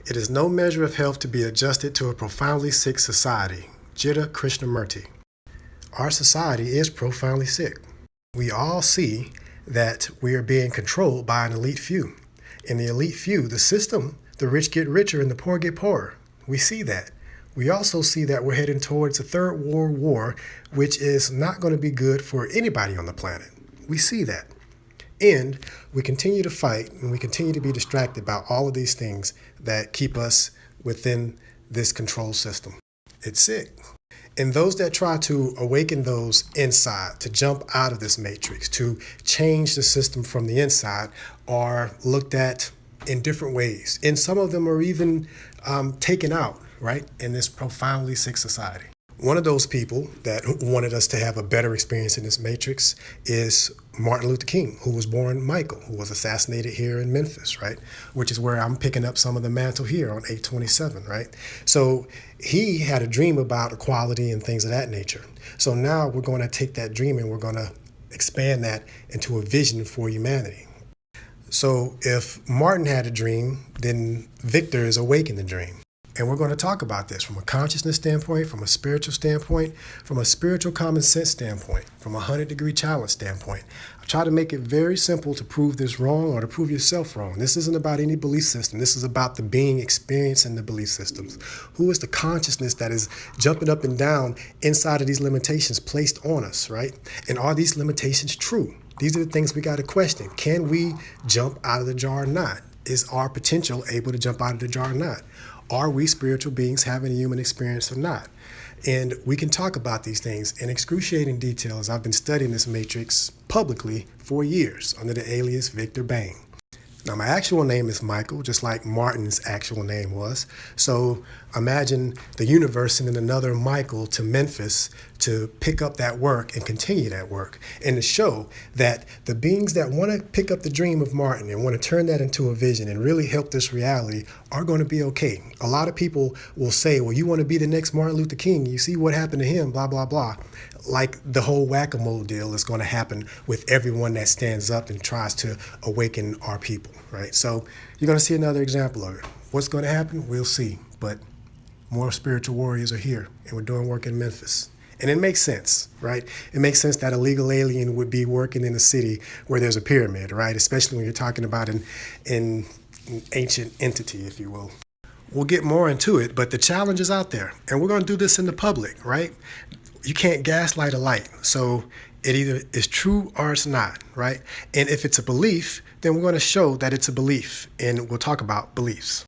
It is no measure of health to be adjusted to a profoundly sick society. Jiddu Krishnamurti. Our society is profoundly sick. We all see that we are being controlled by an elite few. In the elite few, the system, the rich get richer and the poor get poorer. We see that. We also see that we're heading towards a third world war, which is not going to be good for anybody on the planet. We see that. And we continue to fight and we continue to be distracted by all of these things that keep us within this control system. It's sick. And those that try to awaken those inside, to jump out of this matrix, to change the system from the inside, are looked at in different ways. And some of them are even taken out, right, in this profoundly sick society. One of those people that wanted us to have a better experience in this matrix is Martin Luther King, who was born Michael, who was assassinated here in Memphis, right? Which is where I'm picking up some of the mantle here on 827, right? So he had a dream about equality and things of that nature. So now we're going to take that dream and we're going to expand that into a vision for humanity. So if Martin had a dream, then Victor is awakening the dream. And we're going to talk about this from a consciousness standpoint, from a spiritual standpoint, from a spiritual common sense standpoint, from a 100-degree challenge standpoint. I try to make it very simple to prove this wrong or to prove yourself wrong. This isn't about any belief system. This is about the being experience in the belief systems. Who is the consciousness that is jumping up and down inside of these limitations placed on us, right? And are these limitations true? These are the things we got to question. Can we jump out of the jar or not? Is our potential able to jump out of the jar or not? Are we spiritual beings having a human experience or not? And we can talk about these things in excruciating detail as I've been studying this matrix publicly for years under the alias Victor Bang. Now, my actual name is Michael, just like Martin's actual name was. So imagine the universe sending another Michael to Memphis to pick up that work and continue that work, and to show that the beings that want to pick up the dream of Martin and want to turn that into a vision and really help this reality are going to be okay. A lot of people will say, well, you want to be the next Martin Luther King. You see what happened to him, blah, blah, blah. Like the whole whack-a-mole deal is going to happen with everyone that stands up and tries to awaken our people, right? So you're going to see another example of it. What's going to happen? We'll see. But more spiritual warriors are here, and we're doing work in Memphis. And it makes sense, right? It makes sense that a legal alien would be working in a city where there's a pyramid, right? Especially when you're talking about an ancient entity, if you will. We'll get more into it, but the challenge is out there. And we're going to do this in the public, right? You can't gaslight a light. So it either is true or it's not, right? And if it's a belief, then we're going to show that it's a belief. And we'll talk about beliefs.